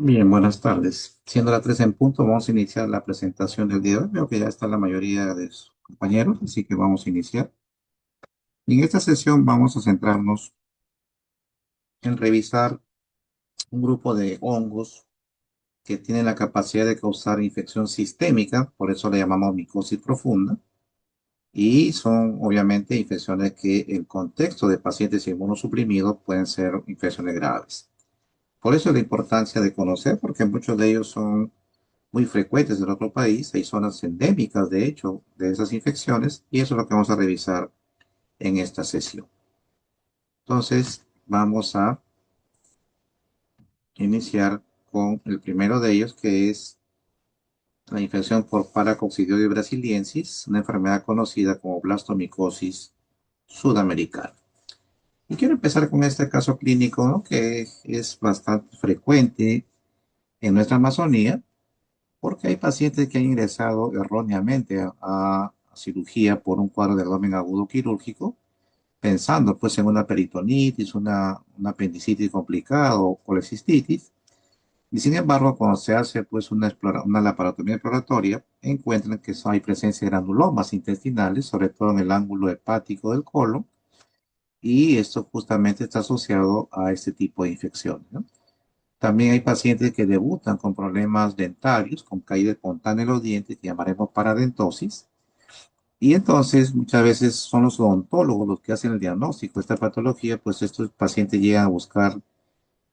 Bien, buenas tardes. Siendo las 3 en punto, vamos a iniciar la presentación del día de hoy. Veo que ya está la mayoría de sus compañeros, así que vamos a iniciar. Y en esta sesión vamos a centrarnos en revisar un grupo de hongos que tienen la capacidad de causar infección sistémica, por eso le llamamos micosis profunda, y son obviamente infecciones que en contexto de pacientes inmunosuprimidos pueden ser infecciones graves. Por eso la importancia de conocer, porque muchos de ellos son muy frecuentes en otro país. Hay zonas endémicas, de hecho, de esas infecciones, y eso es lo que vamos a revisar en esta sesión. Entonces, vamos a iniciar con el primero de ellos, que es la infección por Paracoccidioides brasiliensis, una enfermedad conocida como blastomicosis sudamericana. Y quiero empezar con este caso clínico, ¿no?, que es bastante frecuente en nuestra Amazonía, porque hay pacientes que han ingresado erróneamente a cirugía por un cuadro de abdomen agudo quirúrgico, pensando pues en una peritonitis, una apendicitis complicada o colecistitis, y sin embargo cuando se hace pues una laparotomía exploratoria, encuentran que hay presencia de granulomas intestinales, sobre todo en el ángulo hepático del colon, y esto justamente está asociado a este tipo de infecciones, ¿no? También hay pacientes que debutan con problemas dentarios, con caída espontánea de los dientes, que llamaremos paradentosis. Y entonces muchas veces son los odontólogos los que hacen el diagnóstico de esta patología, pues estos pacientes llegan a buscar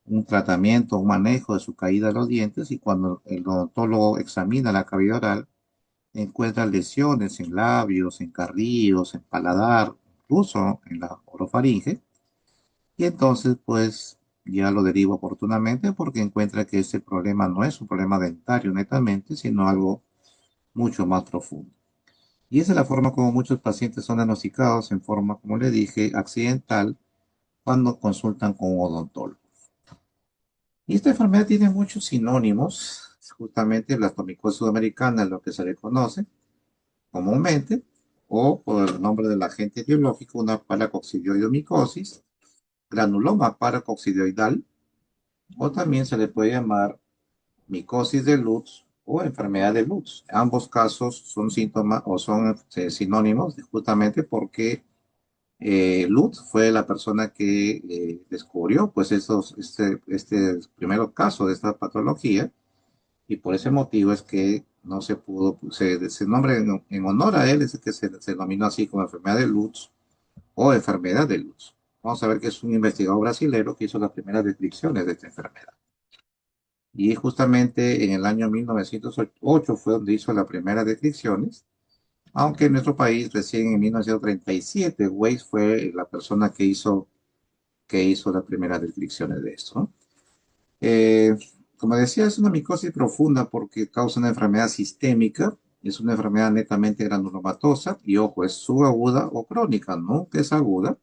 un tratamiento, un manejo de su caída de los dientes, y cuando el odontólogo examina la cavidad oral, encuentra lesiones en labios, en carrillos, en paladar, incluso en la orofaringe, y entonces, pues, ya lo deriva oportunamente porque encuentra que este problema no es un problema dentario netamente, sino algo mucho más profundo. Y esa es la forma como muchos pacientes son diagnosticados en forma, como le dije, accidental cuando consultan con un odontólogo. Y esta enfermedad tiene muchos sinónimos, justamente blastomicosis sudamericana es lo que se le conoce comúnmente, o por el nombre del agente biológico, una paracoccidioidomicosis, granuloma paracoccidioidal, o también se le puede llamar micosis de Lutz o enfermedad de Lutz. Ambos casos son síntomas o son sinónimos justamente porque Lutz fue la persona que descubrió pues este primer caso de esta patología, y por ese motivo es que no se pudo, se nombre en honor a él, es que se denominó así como enfermedad de Lutz o enfermedad de Lutz. Vamos a ver que es un investigador brasilero que hizo las primeras descripciones de esta enfermedad. Y justamente en el año 1908 fue donde hizo las primeras descripciones, aunque en nuestro país recién en 1937 Weiss fue la persona que hizo las primeras descripciones de esto, ¿no? Eh, Como decía, es una micosis profunda porque causa una enfermedad sistémica, es una enfermedad netamente granulomatosa, y ojo, es subaguda o crónica, nunca es aguda,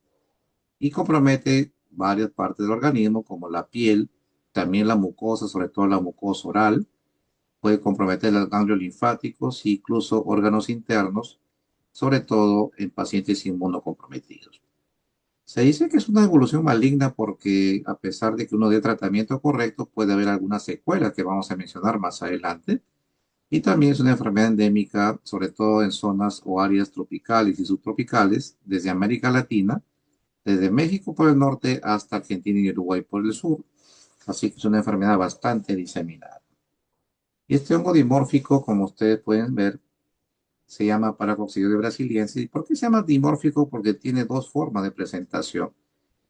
y compromete varias partes del organismo como la piel, también la mucosa, sobre todo la mucosa oral, puede comprometer los ganglios linfáticos e incluso órganos internos, sobre todo en pacientes inmunocomprometidos. Se dice que es una evolución maligna porque a pesar de que uno dé tratamiento correcto, puede haber algunas secuelas que vamos a mencionar más adelante. Y también es una enfermedad endémica, sobre todo en zonas o áreas tropicales y subtropicales, desde América Latina, desde México por el norte hasta Argentina y Uruguay por el sur. Así que es una enfermedad bastante diseminada. Y este hongo dimórfico, como ustedes pueden ver, se llama Paracoccidioides brasiliensis. ¿Y por qué se llama dimórfico? Porque tiene dos formas de presentación.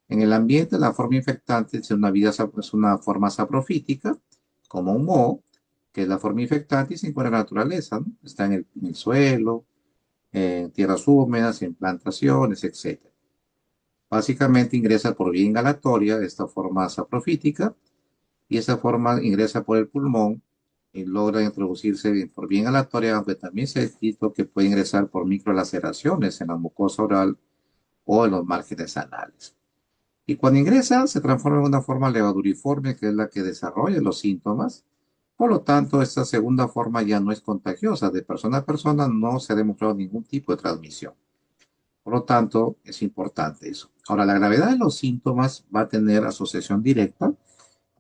En el ambiente, la forma infectante es una forma saprofítica, como un moho, que es la forma infectante y se encuentra en la naturaleza, ¿no? Está en el suelo, en tierras húmedas, en plantaciones, etc. Básicamente ingresa por vía inhalatoria esta forma saprofítica, y esa forma ingresa por el pulmón y logra introducirse por vía inhalatoria, aunque también se ha escrito que puede ingresar por microlaceraciones en la mucosa oral o en los márgenes anales. Y cuando ingresa, se transforma en una forma levaduriforme, que es la que desarrolla los síntomas. Por lo tanto, esta segunda forma ya no es contagiosa. De persona a persona no se ha demostrado ningún tipo de transmisión. Por lo tanto, es importante eso. Ahora, la gravedad de los síntomas va a tener asociación directa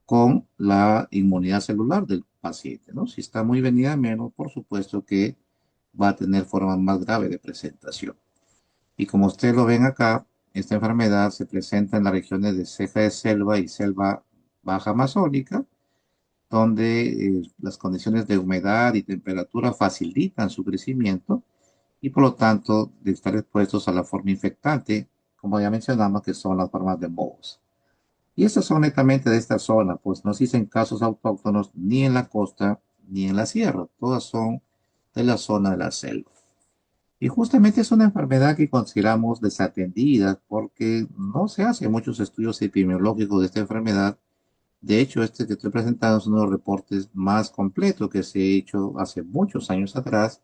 con la inmunidad celular del paciente, ¿no? Si está muy venida menos, por supuesto que va a tener formas más graves de presentación. Y como ustedes lo ven acá, esta enfermedad se presenta en las regiones de ceja de selva y selva baja amazónica, donde las condiciones de humedad y temperatura facilitan su crecimiento y por lo tanto de estar expuestos a la forma infectante, como ya mencionamos, que son las formas de mohos. Y estas son netamente de esta zona, pues no existen casos autóctonos ni en la costa ni en la sierra, todas son de la zona de la selva. Y justamente es una enfermedad que consideramos desatendida porque no se hacen muchos estudios epidemiológicos de esta enfermedad. De hecho, este que estoy presentando es uno de los reportes más completos que se ha hecho hace muchos años atrás.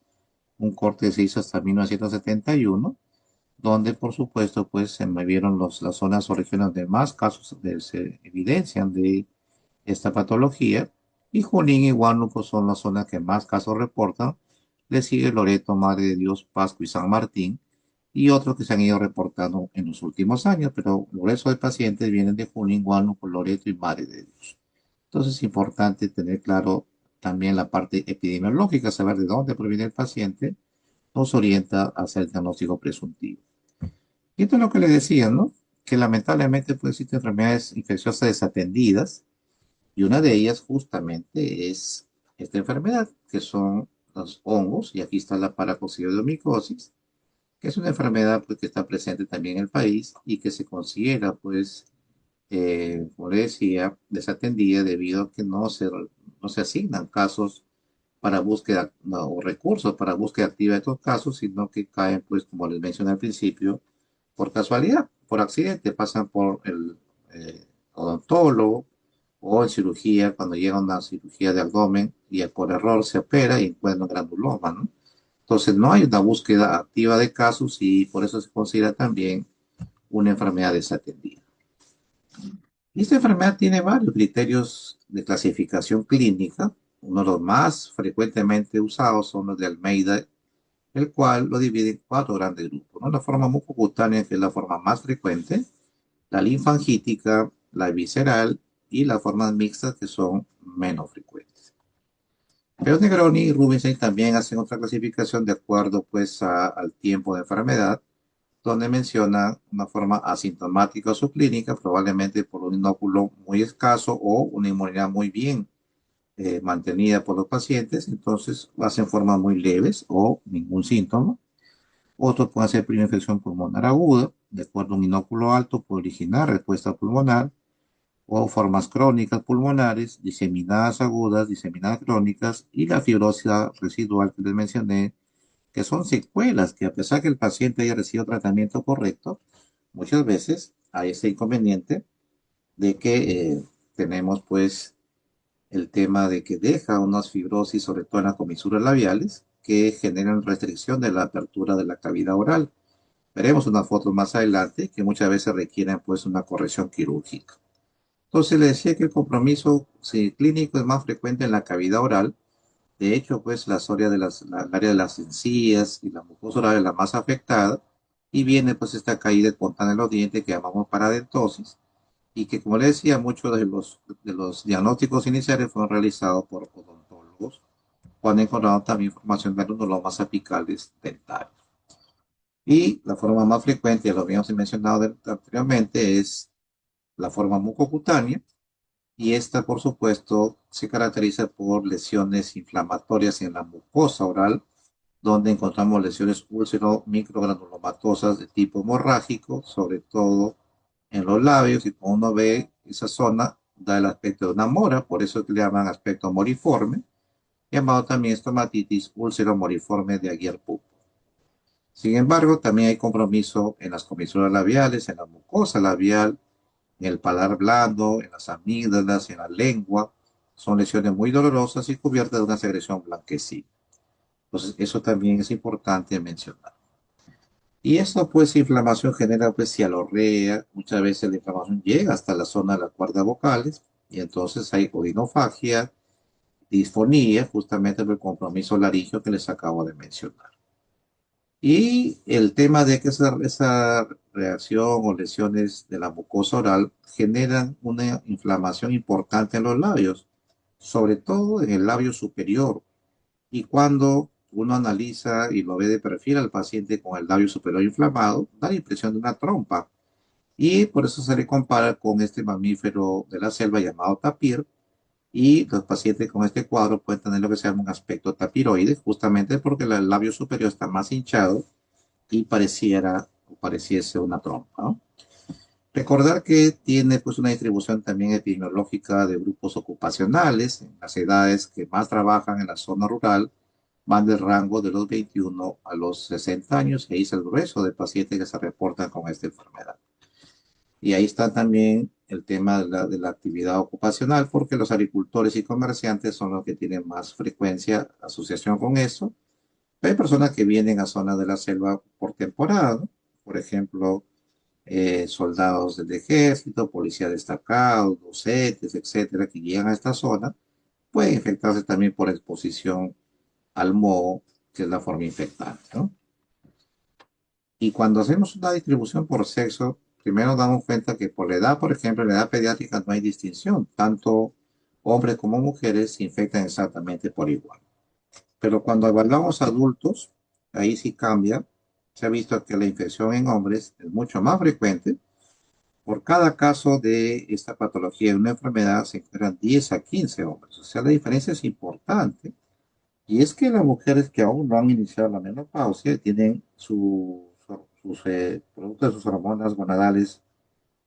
Un corte que se hizo hasta 1971, donde por supuesto pues se me vieron las zonas o regiones donde más casos se evidencian de esta patología. Y Junín y Huánuco son las zonas que más casos reportan. Le sigue Loreto, Madre de Dios, Pasco y San Martín, y otros que se han ido reportando en los últimos años, pero el grueso de pacientes vienen de Junín, Huánuco, Loreto y Madre de Dios. Entonces es importante tener claro también la parte epidemiológica, saber de dónde proviene el paciente, nos orienta hacia el diagnóstico presuntivo. Y esto es lo que le decía, ¿no? Que lamentablemente pues existen enfermedades infecciosas desatendidas y una de ellas justamente es esta enfermedad, que son los hongos, y aquí está la paracoccidioidomicosis, que es una enfermedad pues, que está presente también en el país y que se considera, pues, como le decía, desatendida debido a que no se asignan casos para búsqueda no, o recursos para búsqueda activa de estos casos, sino que caen, pues, como les mencioné al principio, por casualidad, por accidente, pasan por el odontólogo o en cirugía, cuando llega una cirugía de abdomen y por error se opera y encuentra un granuloma, ¿no? Entonces no hay una búsqueda activa de casos y por eso se considera también una enfermedad desatendida. Y esta enfermedad tiene varios criterios de clasificación clínica. Uno de los más frecuentemente usados son los de Almeida, el cual lo divide en cuatro grandes grupos, ¿no? La forma mucocutánea, que es la forma más frecuente, la linfangítica, la visceral y las formas mixtas, que son menos frecuentes. Pero Negroni y Rubinstein también hacen otra clasificación de acuerdo pues al tiempo de enfermedad, donde menciona una forma asintomática o subclínica, probablemente por un inóculo muy escaso o una inmunidad muy bien mantenida por los pacientes, entonces hacen formas muy leves o ningún síntoma. Otros pueden ser primera infección pulmonar aguda, de acuerdo a un inóculo alto, puede originar respuesta pulmonar, o formas crónicas pulmonares, diseminadas agudas, diseminadas crónicas, y la fibrosis residual que les mencioné, que son secuelas que a pesar que el paciente haya recibido tratamiento correcto, muchas veces hay ese inconveniente de que tenemos pues el tema de que deja unas fibrosis, sobre todo en las comisuras labiales, que generan restricción de la apertura de la cavidad oral. Veremos una foto más adelante que muchas veces requieren pues una corrección quirúrgica. Entonces le decía que el compromiso sí, clínico es más frecuente en la cavidad oral. De hecho, pues el área de las encías y la mucosa oral es la más afectada y viene pues esta caída espontánea en los dientes que llamamos paradentosis y que como le decía, muchos de los diagnósticos iniciales fueron realizados por odontólogos cuando encontraron también formación de granulomas apicales dentarios. Y la forma más frecuente, ya lo habíamos mencionado anteriormente, es la forma mucocutánea, y esta, por supuesto, se caracteriza por lesiones inflamatorias en la mucosa oral, donde encontramos lesiones úlcero microgranulomatosas de tipo hemorrágico, sobre todo en los labios, y como uno ve, esa zona da el aspecto de una mora, por eso le llaman aspecto moriforme, llamado también estomatitis úlcero moriforme de Aguiar-Pupo. Sin embargo, también hay compromiso en las comisuras labiales, en la mucosa labial, en el paladar blando, en las amígdalas, en la lengua. Son lesiones muy dolorosas y cubiertas de una secreción blanquecina. Entonces, eso también es importante mencionar. Y esto, pues, inflamación genera, pues, cialorrea. Muchas veces la inflamación llega hasta la zona de las cuerdas vocales y entonces hay odinofagia, disfonía, justamente por el compromiso laringio que les acabo de mencionar. Y el tema de que esa reacción o lesiones de la mucosa oral generan una inflamación importante en los labios, sobre todo en el labio superior. Y cuando uno analiza y lo ve de perfil al paciente con el labio superior inflamado, da la impresión de una trompa. Y por eso se le compara con este mamífero de la selva llamado tapir. Y los pacientes con este cuadro pueden tener lo que se llama un aspecto tapiroide, justamente porque el labio superior está más hinchado y pareciera o pareciese una trompa, ¿no? Recordar que tiene pues una distribución también epidemiológica de grupos ocupacionales. En las edades que más trabajan en la zona rural van del rango de los 21 a los 60 años, y ahí es el grueso de pacientes que se reportan con esta enfermedad. Y ahí está también el tema de la actividad ocupacional, porque los agricultores y comerciantes son los que tienen más frecuencia asociación con eso. Hay personas que vienen a zonas de la selva por temporada, ¿no? Por ejemplo, soldados del ejército, policías destacados, docentes, etcétera, que llegan a esta zona, pueden infectarse también por exposición al moho, que es la forma infectante, ¿no? Y cuando hacemos una distribución por sexo, primero damos cuenta que por la edad, por ejemplo, en la edad pediátrica no hay distinción. Tanto hombres como mujeres se infectan exactamente por igual. Pero cuando evaluamos adultos, ahí sí cambia. Se ha visto que la infección en hombres es mucho más frecuente. Por cada caso de esta patología, una enfermedad, se encuentran 10 a 15 hombres. O sea, la diferencia es importante. Y es que las mujeres que aún no han iniciado la menopausia tienen sus productos de sus hormonas gonadales,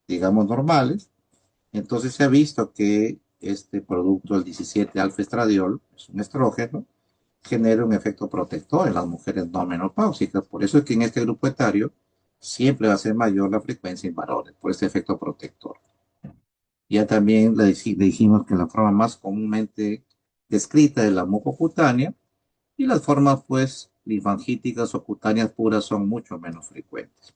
digamos, normales. Entonces se ha visto que este producto, el 17 alfa estradiol, es un estrógeno, genera un efecto protector en las mujeres no menopáusicas. Por eso es que en este grupo etario siempre va a ser mayor la frecuencia en varones, por este efecto protector. Ya también le dijimos que la forma más comúnmente descrita es la mucocutánea, y las formas, pues, linfangíticas o cutáneas puras son mucho menos frecuentes.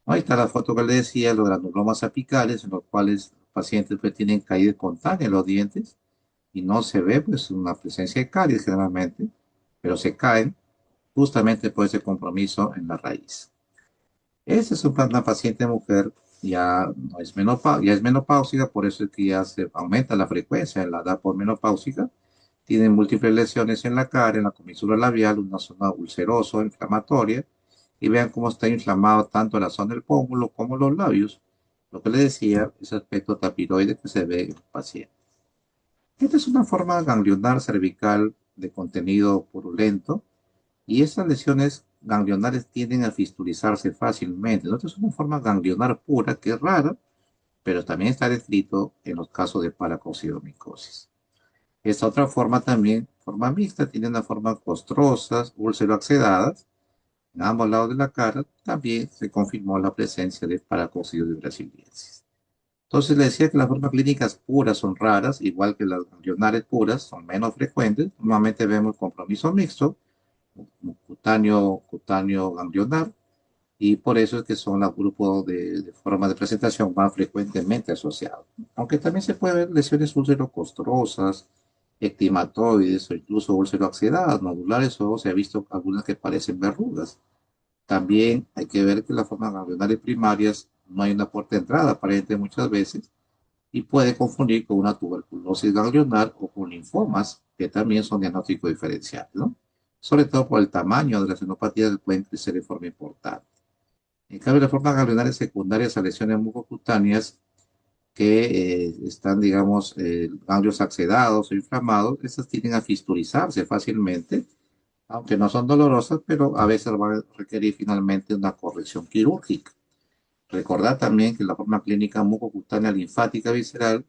Ahí está la foto que le decía, los granulomas apicales, en los cuales los pacientes pues, tienen caída espontánea en los dientes y no se ve pues una presencia de caries generalmente, pero se caen justamente por ese compromiso en la raíz. Esta es una paciente mujer, ya no es ya es menopáusica, por eso es que ya se aumenta la frecuencia en la edad por menopáusica. Tiene múltiples lesiones en la cara, en la comisura labial, una zona ulcerosa, inflamatoria, y vean cómo está inflamado tanto la zona del pómulo como los labios. Lo que le decía, ese aspecto tapiroide que se ve en el paciente. Esta es una forma ganglionar cervical de contenido purulento, y estas lesiones ganglionares tienden a fistulizarse fácilmente. Esta es una forma ganglionar pura que es rara, pero también está descrito en los casos de paracoccidomicosis. Esta otra forma también, forma mixta, tiene una forma costrosa, úlcero-axedadas, en ambos lados de la cara. También se confirmó la presencia de paracoccidio brasiliensis. Entonces le decía que las formas clínicas puras son raras, igual que las ganglionares puras son menos frecuentes. Normalmente vemos compromiso mixto, cutáneo ganglionar, y por eso es que son los grupos de formas de presentación más frecuentemente asociados. Aunque también se puede ver lesiones úlcero-costrosas, ectimatoides o incluso úlcero-axedadas, nodulares, o se ha visto algunas que parecen verrugas. También hay que ver que las formas ganglionares primarias no hay una puerta de entrada aparente muchas veces, y puede confundir con una tuberculosis ganglionar o con linfomas, que también son diagnósticos diferenciales, ¿no? Sobre todo por el tamaño de las xenopatías que pueden crecer de forma importante. En cambio, las formas ganglionares secundarias a lesiones mucocutáneas que están, digamos, ganglios axedados o inflamados, esas tienden a fistulizarse fácilmente, aunque no son dolorosas, pero a veces van a requerir finalmente una corrección quirúrgica. Recordar también que la forma clínica mucocutánea linfática visceral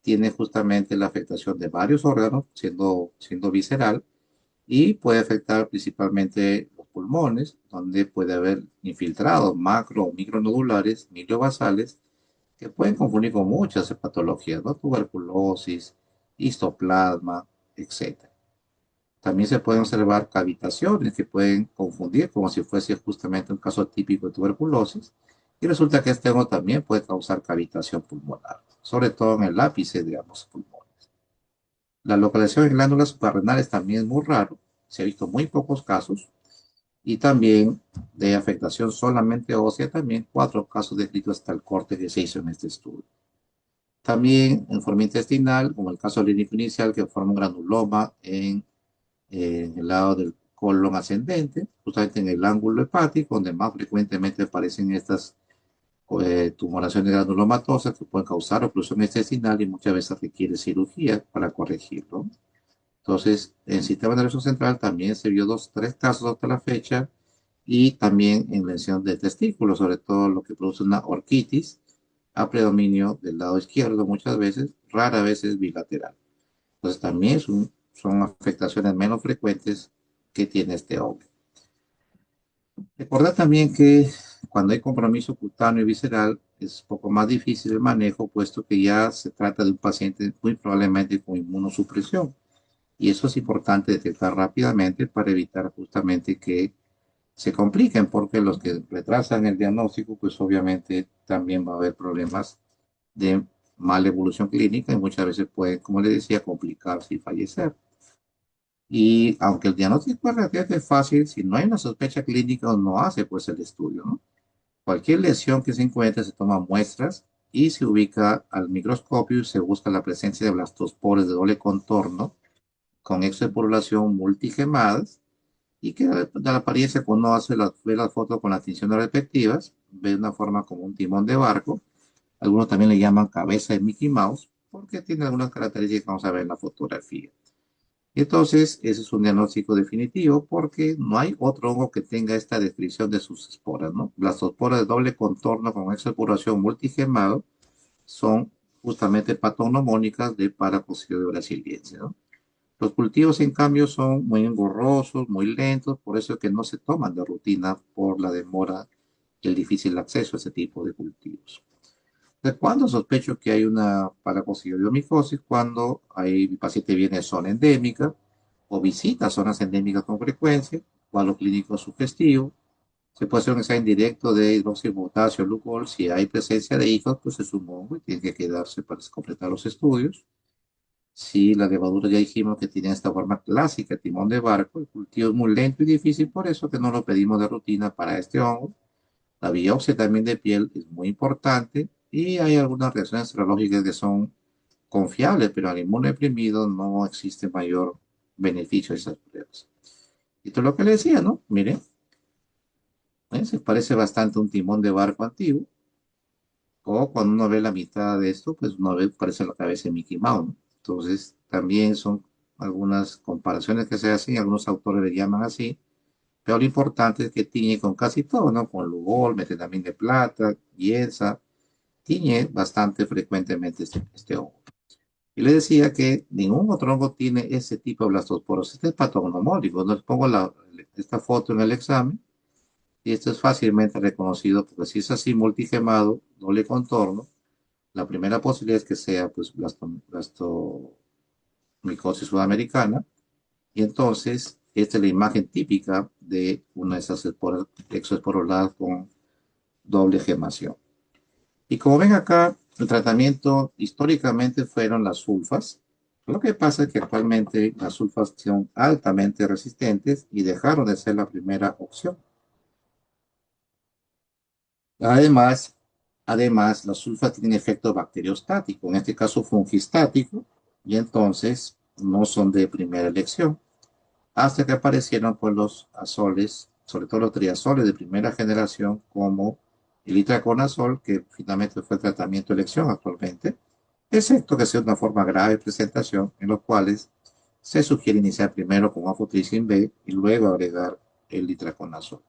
tiene justamente la afectación de varios órganos, siendo visceral, y puede afectar principalmente los pulmones, donde puede haber infiltrados macro o micronodulares, miliobasales, que pueden confundir con muchas patologías, ¿no? Tuberculosis, histoplasma, etcétera. También se pueden observar cavitaciones que pueden confundir como si fuese justamente un caso típico de tuberculosis, y resulta que este hongo también puede causar cavitación pulmonar, sobre todo en el ápice de ambos pulmones. La localización en glándulas suprarrenales también es muy raro, se ha visto muy pocos casos, Y también de afectación solamente ósea, también 4 casos descritos hasta el corte que se hizo en este estudio. También en forma intestinal, como el caso clínico inicial, que forma un granuloma en el lado del colon ascendente, justamente en el ángulo hepático, donde más frecuentemente aparecen estas tumoraciones granulomatosas que pueden causar oclusión intestinal y muchas veces requiere cirugía para corregirlo. Entonces, en el sistema nervioso central también se vio 3 casos hasta la fecha y también en lesión de testículos, sobre todo lo que produce una orquitis a predominio del lado izquierdo muchas veces, rara vez es bilateral. Entonces también son afectaciones menos frecuentes que tiene este hongo. Recordar también que cuando hay compromiso cutáneo y visceral es un poco más difícil el manejo, puesto que ya se trata de un paciente muy probablemente con inmunosupresión. Y eso es importante detectar rápidamente para evitar justamente que se compliquen, porque los que retrasan el diagnóstico, pues obviamente también va a haber problemas de mala evolución clínica y muchas veces puede, como le decía, complicarse y fallecer. Y aunque el diagnóstico es relativamente fácil, si no hay una sospecha clínica, no hace pues el estudio, ¿no? Cualquier lesión que se encuentre se toma muestras y se ubica al microscopio y se busca la presencia de blastospores de doble contorno con exopoblación multigemadas y que de la apariencia cuando uno ve la foto con las tinciones respectivas, ve una forma como un timón de barco. Algunos también le llaman cabeza de Mickey Mouse porque tiene algunas características que vamos a ver en la fotografía. Entonces, ese es un diagnóstico definitivo porque no hay otro hongo que tenga esta descripción de sus esporas, ¿no? Las esporas de doble contorno con exopuración multigemado son justamente patognomónicas de Paracoccidio brasiliense, ¿no? Los cultivos, en cambio, son muy engorrosos, muy lentos, por eso es que no se toman de rutina por la demora y el difícil acceso a ese tipo de cultivos. ¿De cuándo sospecho que hay una paracoccidiomicosis? Cuando el paciente viene de zona endémica o visita zonas endémicas con frecuencia, cuadro clínico sugestivo. Se puede hacer un examen directo de hidroxipotasio, glucol. Si hay presencia de hijos, pues es un hongo y tiene que quedarse para completar los estudios. Si la levadura ya dijimos que tiene esta forma clásica, timón de barco, el cultivo es muy lento y difícil, por eso que no lo pedimos de rutina para este hongo. La biopsia también de piel es muy importante y hay algunas reacciones serológicas que son confiables, pero al inmunodeprimido no existe mayor beneficio de esas pruebas. Esto es lo que le decía, ¿no? Miren, se parece bastante a un timón de barco antiguo, o cuando uno ve la mitad de esto, pues uno ve, parece la cabeza de Mickey Mouse, ¿no? Entonces, también son algunas comparaciones que se hacen, algunos autores le llaman así, pero lo importante es que tiñe con casi todo, ¿no? Con Lugol, metanamina de plata, Gienza, tiñe bastante frecuentemente este hongo. Y le decía que ningún otro hongo tiene ese tipo de blastosporos. Este es patognomónico. Les pongo esta foto en el examen y esto es fácilmente reconocido porque si es así multigemado, doble contorno, la primera posibilidad es que sea pues blastomicosis sudamericana y entonces esta es la imagen típica de una de esas exoesporuladas con doble gemación. Y como ven acá, el tratamiento históricamente fueron las sulfas. Lo que pasa es que actualmente las sulfas son altamente resistentes y dejaron de ser la primera opción. Además, además, las sulfas tienen efecto bacteriostático, en este caso fungistático, y entonces no son de primera elección. Hasta que aparecieron pues, los azoles, sobre todo los triazoles de primera generación, como el itraconazol, que finalmente fue el tratamiento de elección actualmente, excepto que sea una forma grave de presentación, en los cuales se sugiere iniciar primero con anfotericin B y luego agregar el itraconazol.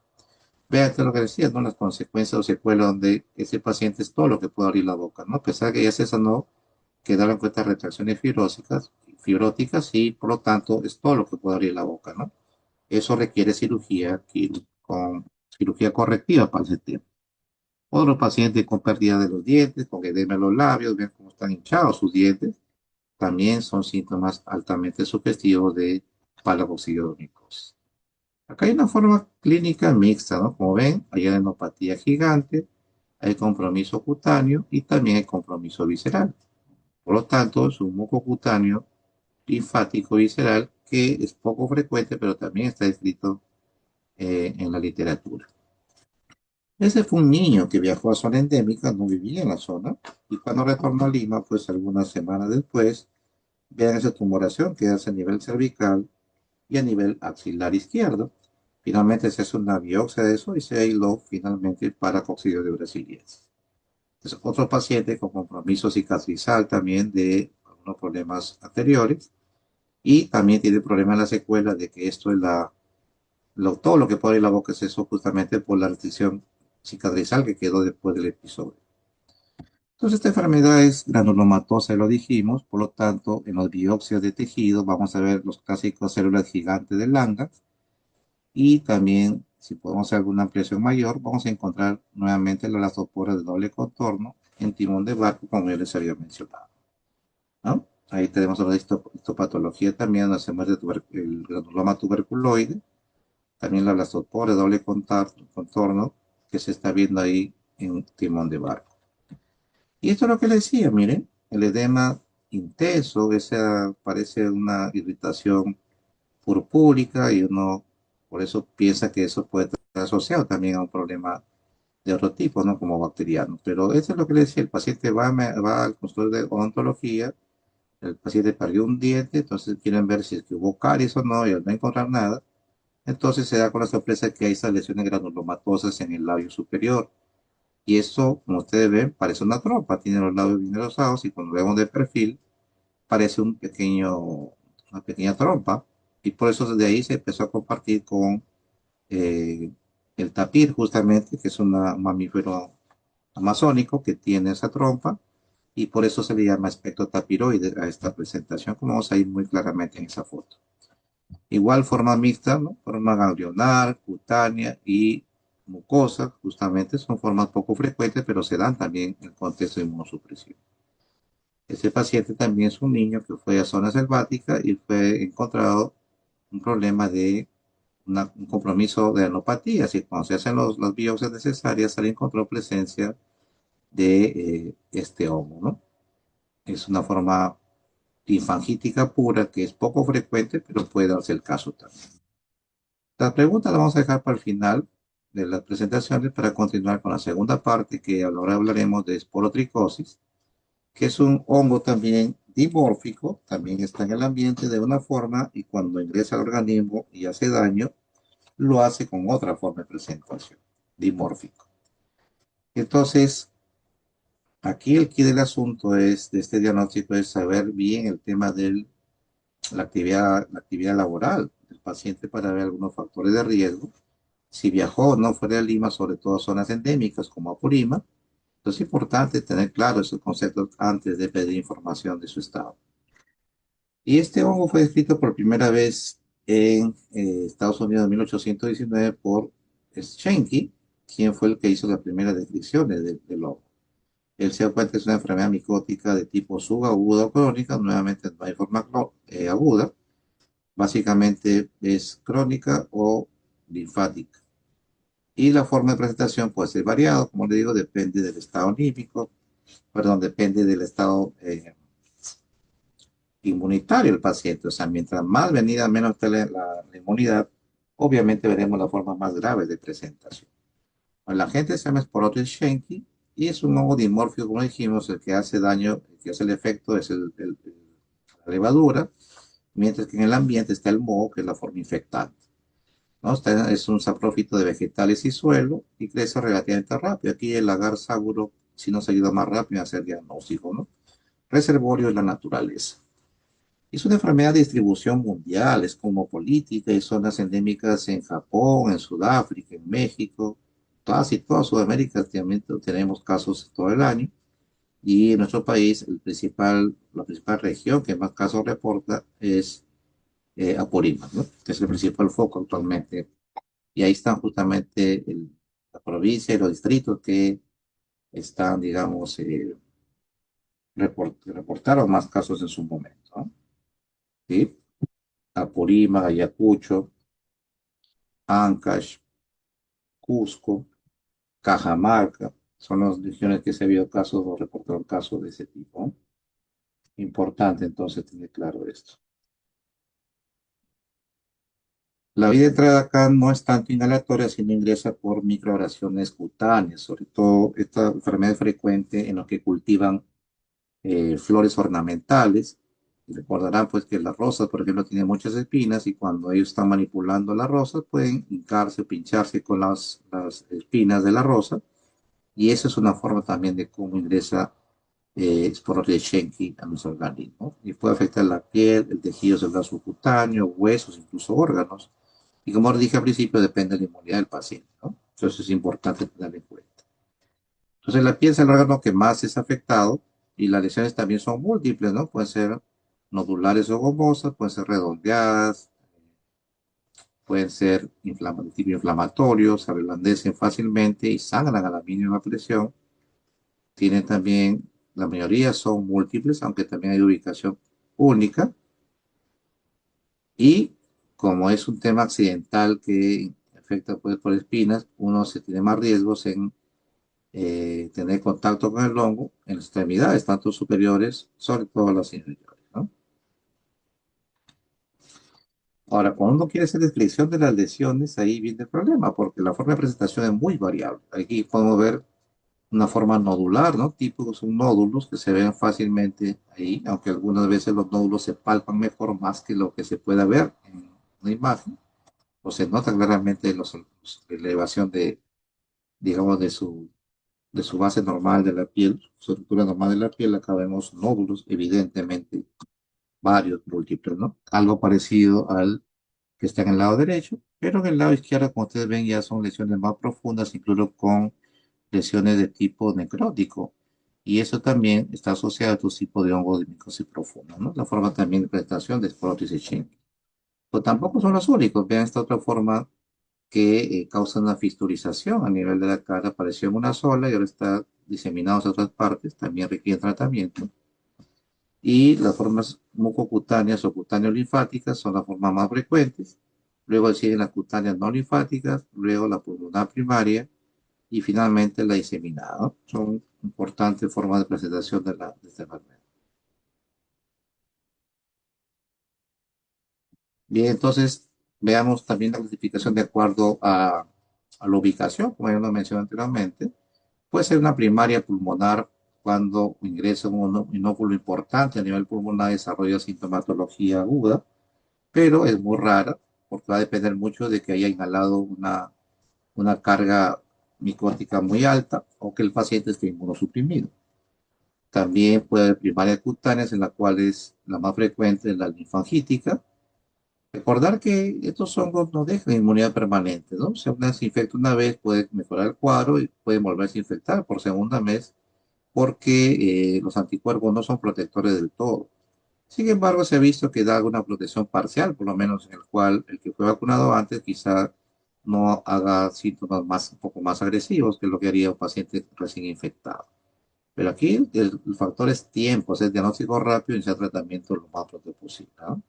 Vean esto es lo que decía, ¿no? Las consecuencias o secuelas donde ese paciente es todo lo que puede abrir la boca, ¿no? A pesar de que ya se sanó, quedaron en cuenta retracciones fibróticas y por lo tanto es todo lo que puede abrir la boca, ¿no? Eso requiere con cirugía correctiva para ese tema. Otros pacientes con pérdida de los dientes, con edema en los labios, ven cómo están hinchados sus dientes, también son síntomas altamente sugestivos de palagoxidomicosis. Acá hay una forma clínica mixta, ¿no? Como ven, hay adenopatía gigante, hay compromiso cutáneo y también hay compromiso visceral. Por lo tanto, es un mucocutáneo linfático visceral que es poco frecuente, pero también está descrito en la literatura. Ese fue un niño que viajó a zona endémica, no vivía en la zona, y cuando retornó a Lima, pues algunas semanas después, vean esa tumoración que hace a nivel cervical y a nivel axilar izquierdo. Finalmente se hace una biopsia de eso y se aisló finalmente para coccidio de brasiliensis. Es otro paciente con compromiso cicatrizal también de algunos problemas anteriores y también tiene problemas en la secuela de que esto es todo lo que pone en la boca es eso justamente por la restricción cicatrizal que quedó después del episodio. Entonces, esta enfermedad es granulomatosa, lo dijimos, por lo tanto, en las biopsias de tejido vamos a ver los clásicos células gigantes de Langerhans y también, si podemos hacer alguna ampliación mayor, vamos a encontrar nuevamente la elastopora de doble contorno en timón de barco, como ya les había mencionado, ¿no? Ahí tenemos la histopatología también, donde se muestra el granuloma tuberculoide, también la elastopora de doble contorno que se está viendo ahí en timón de barco. Y esto es lo que le decía, miren, el edema intenso, esa parece una irritación purpúrica y uno por eso piensa que eso puede estar asociado también a un problema de otro tipo, ¿no? Como bacteriano. Pero eso es lo que le decía, el paciente va al consultorio de odontología, el paciente perdió un diente, entonces quieren ver si es que hubo caries o no, y al no encontrar nada, entonces se da con la sorpresa que hay esas lesiones granulomatosas en el labio superior. Y esto, como ustedes ven, parece una trompa, tiene los labios bien rosados y cuando vemos de perfil, parece una pequeña trompa. Y por eso desde ahí se empezó a compartir con eh, el tapir, justamente, que es un mamífero amazónico que tiene esa trompa, y por eso se le llama espectro tapiroide a esta presentación, como vamos a ir muy claramente en esa foto. Igual forma mixta, ¿no? Forma ganglionar, cutánea y mucosa, justamente son formas poco frecuentes, pero se dan también en el contexto de inmunosupresión. Ese paciente también es un niño que fue a zona selvática y fue encontrado un problema de un compromiso de anopatía. Así que cuando se hacen las biopsias necesarias, se le encontró presencia de este hongo, ¿no? Es una forma linfangítica pura que es poco frecuente, pero puede darse el caso también. La pregunta la vamos a dejar para el final de las presentaciones para continuar con la segunda parte, que ahora hablaremos de esporotricosis, que es un hongo también dimórfico, también está en el ambiente de una forma y cuando ingresa al organismo y hace daño, lo hace con otra forma de presentación, dimórfico. Entonces, aquí el quid del asunto es, de este diagnóstico, es saber bien el tema de la actividad laboral del paciente para ver algunos factores de riesgo. Si viajó o no fuera de Lima, sobre todo zonas endémicas como Apurímac, entonces es importante tener claro esos conceptos antes de pedir información de su estado. Y este hongo fue descrito por primera vez en Estados Unidos en 1819 por Schenke, quien fue el que hizo las primeras descripciones del hongo. Él se da cuenta que es una enfermedad micótica de tipo subaguda o crónica, nuevamente no hay forma aguda, básicamente es crónica o linfática. Y la forma de presentación puede ser variado, como le digo, depende del estado anímico, perdón, depende del estado inmunitario del paciente. O sea, mientras más venida, menos esté la inmunidad, obviamente veremos la forma más grave de presentación. La gente se llama Sporotis Schenki y es un hongo dimórfico, como dijimos, el que hace daño, el que hace el efecto es la levadura, mientras que en el ambiente está el moho, que es la forma infectante. ¿No? Es un saprófito de vegetales y suelo y crece relativamente rápido. Aquí el agar saguro sí nos ayuda más rápido a hacer diagnóstico, ¿no? Reservorio de la naturaleza. Es una enfermedad de distribución mundial, es como política, hay zonas endémicas en Japón, en Sudáfrica, en México, casi toda Sudamérica tenemos casos todo el año. Y en nuestro país, la principal región que más casos reporta es Apurímac, ¿no? Que es el principal foco actualmente. Y ahí están justamente la provincia y los distritos que están, digamos, reportaron más casos en su momento, ¿no? ¿Sí? Apurímac, Ayacucho, Ancash, Cusco, Cajamarca, son las regiones que se vio casos o reportaron casos de ese tipo, ¿no? Importante entonces tener claro esto. La vía de entrada acá no es tanto inhalatoria, sino ingresa por microabrasiones cutáneas. Sobre todo esta enfermedad es frecuente en los que cultivan flores ornamentales. Y recordarán pues que las rosas, por ejemplo, tienen muchas espinas y cuando ellos están manipulando las rosas pueden hincarse o pincharse con las espinas de la rosa, y eso es una forma también de cómo ingresa esporosis de Schenck a nuestro organismo, y puede afectar la piel, el tejido celular subcutáneo, huesos, incluso órganos. Y como os dije al principio, depende de la inmunidad del paciente, ¿no? Entonces es importante tenerlo en cuenta. Entonces la piel es el órgano que más es afectado y las lesiones también son múltiples, ¿no? Pueden ser nodulares o gomosas, pueden ser redondeadas, pueden ser de tipo inflamatorio, se reblandecen fácilmente y sangran a la mínima presión. Tienen también, la mayoría son múltiples, aunque también hay ubicación única. Y como es un tema accidental que afecta pues, por espinas, uno se tiene más riesgos en tener contacto con el hongo en las extremidades, tanto superiores, sobre todo las inferiores, ¿no? Ahora, cuando uno quiere hacer descripción de las lesiones, ahí viene el problema, porque la forma de presentación es muy variable. Aquí podemos ver una forma nodular, ¿no? Típicos son nódulos que se ven fácilmente ahí, aunque algunas veces los nódulos se palpan mejor más que lo que se pueda ver en una imagen, o se nota claramente la elevación de, digamos, de su base normal de la piel, su estructura normal de la piel. Acá vemos nódulos, evidentemente, varios, múltiples, ¿no? Algo parecido al que está en el lado derecho, pero en el lado izquierdo, como ustedes ven, ya son lesiones más profundas, incluso con lesiones de tipo necrótico. Y eso también está asociado a otro tipo de hongo de micosis profunda, ¿no? La forma también de presentación de Sporotis Schenck. Pero tampoco son los únicos. Vean esta otra forma que causa una fisturización a nivel de la cara. Apareció en una sola y ahora está diseminado en otras partes. También requiere tratamiento. Y las formas mucocutáneas o cutáneo-linfáticas son las formas más frecuentes. Luego siguen las cutáneas no linfáticas, luego la pulmonar primaria y finalmente la diseminada, ¿no? Son importantes formas de presentación de esta enfermedad. Bien, entonces veamos también la clasificación de acuerdo a la ubicación, como ya lo mencioné anteriormente. Puede ser una primaria pulmonar cuando ingresa un inóculo importante a nivel pulmonar, desarrolla sintomatología aguda, pero es muy rara porque va a depender mucho de que haya inhalado una carga micótica muy alta o que el paciente esté inmunosuprimido. También puede haber primarias cutáneas, en la cual es la más frecuente la linfangítica. Recordar que estos hongos no dejan inmunidad permanente, ¿no? Si una se infecta una vez, puede mejorar el cuadro y puede volverse a infectar por segunda vez, porque los anticuerpos no son protectores del todo. Sin embargo, se ha visto que da alguna protección parcial, por lo menos en el cual el que fue vacunado antes quizá no haga síntomas un poco más agresivos que lo que haría un paciente recién infectado. Pero aquí el factor es tiempo, es diagnóstico rápido y iniciar tratamiento lo más pronto posible, ¿no?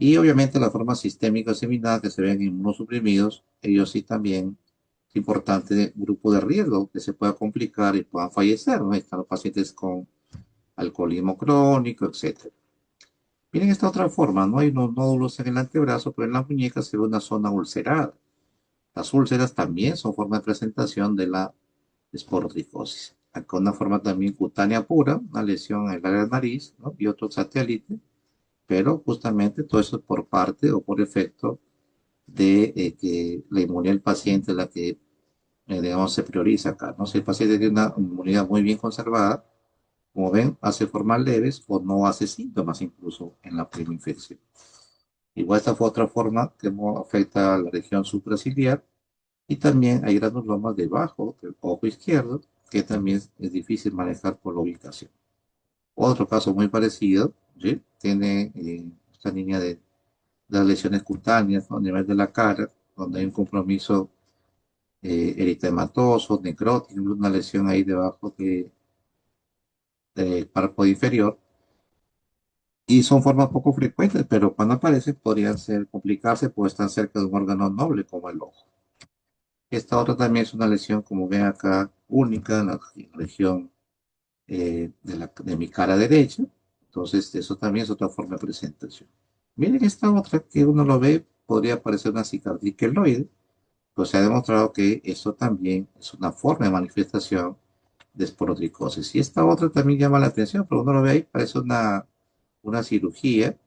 Y obviamente las formas sistémicas diseminadas que se ven inmunosuprimidos, ellos sí también es importante grupo de riesgo que se pueda complicar y puedan fallecer, ¿no? Están los pacientes con alcoholismo crónico, etcétera. Miren esta otra forma, ¿no? Hay unos nódulos en el antebrazo, pero en la muñeca se ve una zona ulcerada. Las úlceras también son forma de presentación de la esporotricosis. Acá una forma también cutánea pura, una lesión en el área de nariz, ¿no? Y otro satélite, pero justamente todo eso es por parte o por efecto de que la inmunidad del paciente es la que, digamos, se prioriza acá, ¿no? Si el paciente tiene una inmunidad muy bien conservada, como ven, hace formas leves o no hace síntomas incluso en la primera infección. Igual esta fue otra forma que afecta a la región supraciliar. Y también hay granulomas debajo del ojo izquierdo, que también es difícil manejar por la ubicación. Otro caso muy parecido, ¿sí? Tiene esta línea de las lesiones cutáneas, ¿no? A nivel de la cara, donde hay un compromiso eritematoso, necrótico, una lesión ahí debajo del párpado inferior. Y son formas poco frecuentes, pero cuando aparecen podrían ser complicarse, pues están cerca de un órgano noble como el ojo. Esta otra también es una lesión, como ven acá, única en la región de mi cara derecha. Entonces, eso también es otra forma de presentación. Miren esta otra que uno lo ve podría aparecer una cicatriz queloide, pues se ha demostrado que eso también es una forma de manifestación de esporotricosis. Y esta otra también llama la atención, pero uno lo ve ahí, parece una cirugía,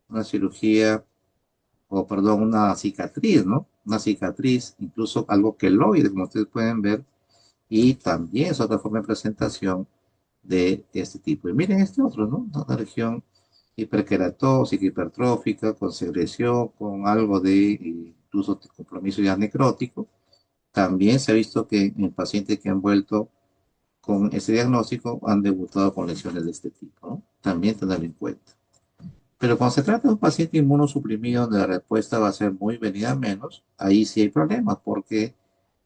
una cirugía, o perdón, una cicatriz, ¿no? Una cicatriz, incluso algo queloide, como ustedes pueden ver, y también es otra forma de presentación de este tipo. Y miren este otro, ¿no? Una región hiperqueratóxica, hipertrófica, con secreción, con algo de incluso de compromiso ya necrótico. También se ha visto que en pacientes que han vuelto con ese diagnóstico han debutado con lesiones de este tipo, ¿no? También tenerlo en cuenta. Pero cuando se trata de un paciente inmunosuprimido donde la respuesta va a ser muy venida menos, ahí sí hay problemas porque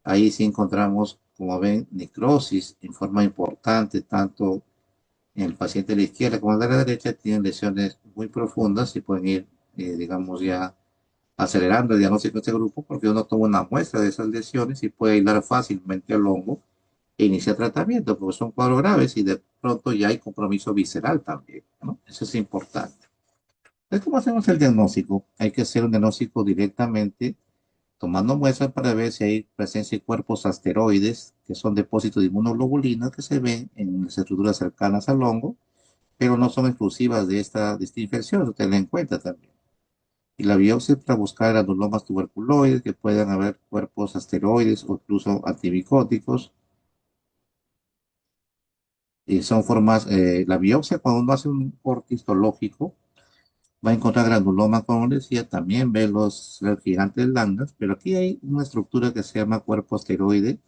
ahí sí encontramos, como ven, necrosis en forma importante, tanto en el paciente de la izquierda como el de la derecha, tienen lesiones muy profundas y pueden ir, digamos, ya acelerando el diagnóstico de este grupo porque uno toma una muestra de esas lesiones y puede hilar fácilmente al hongo e iniciar tratamiento porque son cuadros graves y de pronto ya hay compromiso visceral también, ¿no? Eso es importante. Entonces, ¿cómo hacemos el diagnóstico? Hay que hacer un diagnóstico directamente tomando muestras para ver si hay presencia de cuerpos asteroides, que son depósitos de inmunoglobulinas que se ven en las estructuras cercanas al hongo, pero no son exclusivas de esta infección, eso tenlo en cuenta también. Y la biopsia para buscar granulomas tuberculoides, que puedan haber cuerpos asteroides o incluso antimicóticos. Y son formas, la biopsia cuando uno hace un corte histológico, va a encontrar granuloma, como decía, también ve los gigantes Langas, pero aquí hay una estructura que se llama cuerpo asteroide,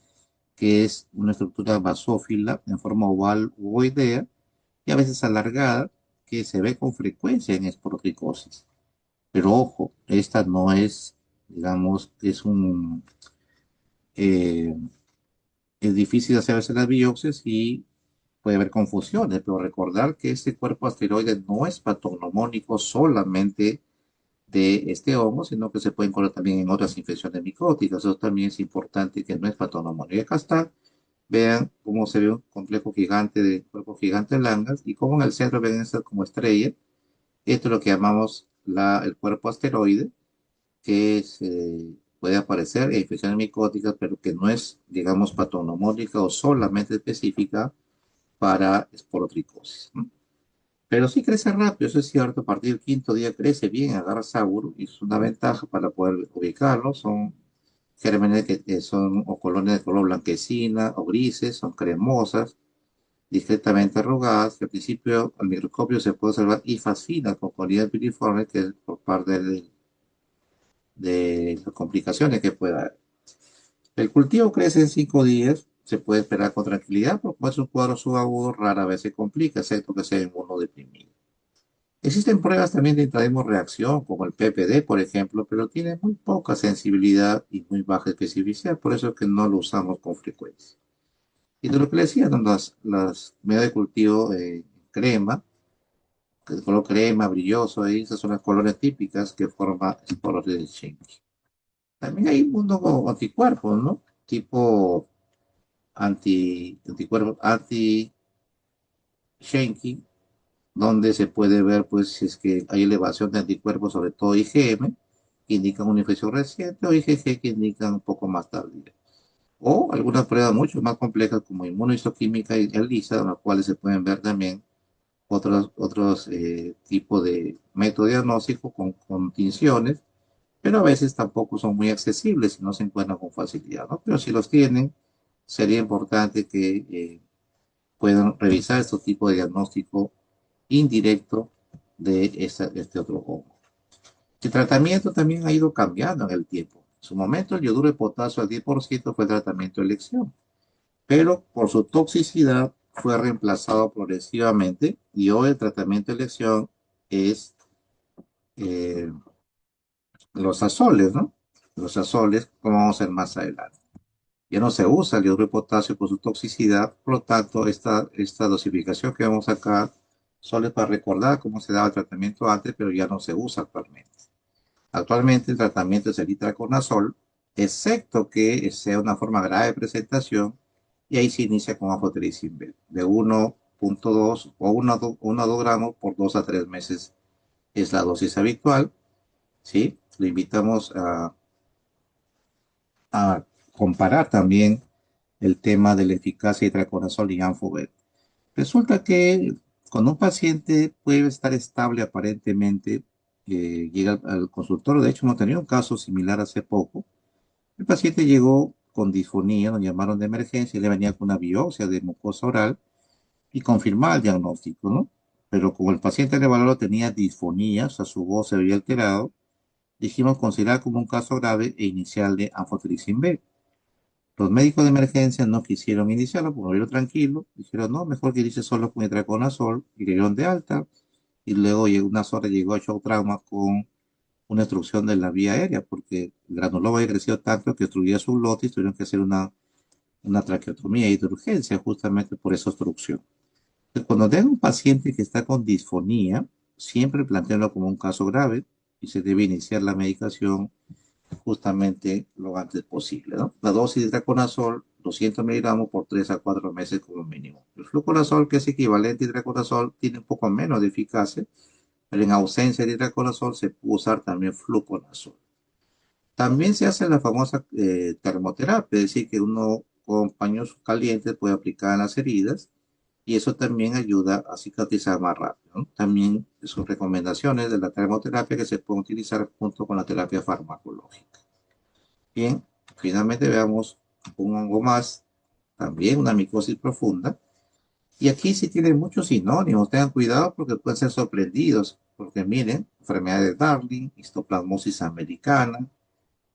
que es una estructura basófila en forma oval u ovoidea y a veces alargada, que se ve con frecuencia en esporotricosis. Pero ojo, esta no es, digamos, eh, es difícil hacerse las biopsias y puede haber confusiones, pero recordar que este cuerpo asteroide no es patognomónico solamente de este hongo, sino que se puede encontrar también en otras infecciones micóticas. Eso también es importante que no es patognomónico. Y acá está, vean cómo se ve un complejo gigante de cuerpo gigante de Langas y cómo en el centro ven estas como estrella. Esto es lo que llamamos el cuerpo asteroide, que puede aparecer en infecciones micóticas, pero que no es, digamos, patognomónica o solamente específica para esporotricosis, ¿no? Pero sí crece rápido, eso es cierto. A partir del quinto día crece bien, agarra sabor y es una ventaja para poder ubicarlo. Son gérmenes que son o colonias de color blanquecina o grises, son cremosas, discretamente arrugadas, que al principio al microscopio se puede observar hifas finas con colillas piriformes, que es por parte de las complicaciones que pueda haber. El cultivo crece en 5 días, se puede esperar con tranquilidad, porque como es un cuadro subagudo, rara vez se complica, excepto que sea inmunodeprimido. Existen pruebas también de intradismo reacción, como el PPD, por ejemplo, pero tiene muy poca sensibilidad y muy baja especificidad, por eso es que no lo usamos con frecuencia. Y de lo que le decía, ¿no? Las medidas de cultivo crema, de color crema, brilloso, ahí, esas son las colores típicas que forman esporos de Schenck. También hay un mundo con anticuerpos, ¿no? Tipo anticuerpos anti-Schenck, donde se puede ver pues si es que hay elevación de anticuerpos, sobre todo IgM, que indican una infección reciente, o IgG, que indican un poco más tardía. O algunas pruebas mucho más complejas como inmunohistoquímica y ELISA, en las cuales se pueden ver también otros tipos de método diagnóstico con tinciones, pero a veces tampoco son muy accesibles y no se encuentran con facilidad, ¿no? Pero si los tienen, sería importante que puedan revisar estos tipos de diagnóstico indirecto de este otro hongo. El tratamiento también ha ido cambiando en el tiempo. En su momento, el yoduro de potasio al 10% fue el tratamiento de elección, pero por su toxicidad fue reemplazado progresivamente y hoy el tratamiento de elección es eh, los azoles, ¿no? Los azoles, como vamos a ver más adelante. Ya no se usa el yoduro de potasio por su toxicidad, por lo tanto, esta dosificación que vemos acá solo es para recordar cómo se daba el tratamiento antes, pero ya no se usa actualmente. Actualmente el tratamiento es el itraconazol, excepto que sea una forma grave de presentación, y ahí se inicia con afotericin B, de 1,2 o 1 a 2 gramos por 2 a 3 meses es la dosis habitual. ¿sí? Le invitamos a comparar también el tema de la eficacia de itraconazol y Anfovet. Resulta que cuando un paciente puede estar estable aparentemente, llega al consultorio, de hecho hemos tenido un caso similar hace poco, el paciente llegó con disfonía, nos llamaron de emergencia, y le venía con una biopsia de mucosa oral y confirmaba el diagnóstico, ¿no? Pero como el paciente de valor tenía disfonía, o sea, su voz se había alterado, dijimos considerar como un caso grave e iniciarle anfotericin B. Los médicos de emergencia no quisieron iniciarlo porque lo vieron tranquilo. Dijeron, no, mejor que inicie solo con itraconazol y le dieron de alta. Y luego llegó unas horas, llegó a shock trauma con una obstrucción de la vía aérea porque el granuloma había crecido tanto que obstruía su glotis y tuvieron que hacer una traqueotomía y de urgencia justamente por esa obstrucción. Entonces, cuando tenga un paciente que está con disfonía, siempre plantearlo como un caso grave y se debe iniciar la medicación justamente lo antes posible, ¿no? La dosis de itraconazol, 200 miligramos por 3 a 4 meses como mínimo. El fluconazol, que es equivalente a itraconazol, tiene un poco menos de eficacia, pero en ausencia de itraconazol se puede usar también fluconazol. También se hace la famosa termoterapia, es decir, que uno con paños calientes puede aplicar en las heridas y eso también ayuda a cicatrizar más rápido, ¿no? También son recomendaciones de la termoterapia que se pueden utilizar junto con la terapia farmacológica. Bien, finalmente veamos un hongo más, también una micosis profunda. Y aquí sí tienen muchos sinónimos, tengan cuidado porque pueden ser sorprendidos, porque miren, enfermedad de Darling, histoplasmosis americana,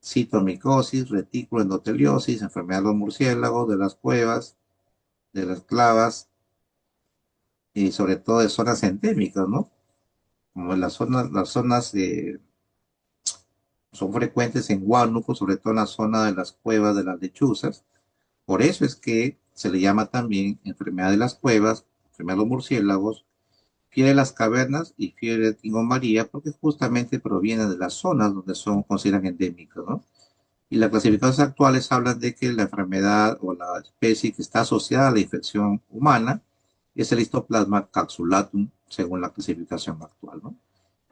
citomicosis, retículo endoteliosis, enfermedad de los murciélagos, de las cuevas, de las clavas y sobre todo de zonas endémicas, ¿no? Como las zonas son frecuentes en Huánuco, sobre todo en la zona de las cuevas de las lechuzas. Por eso es que se le llama también enfermedad de las cuevas, enfermedad de los murciélagos, fiebre de las cavernas y fiebre de Tingo María, porque justamente proviene de las zonas donde son consideran endémicas, ¿no? Y las clasificaciones actuales hablan de que la enfermedad o la especie que está asociada a la infección humana es el Histoplasma capsulatum, según la clasificación actual, ¿no?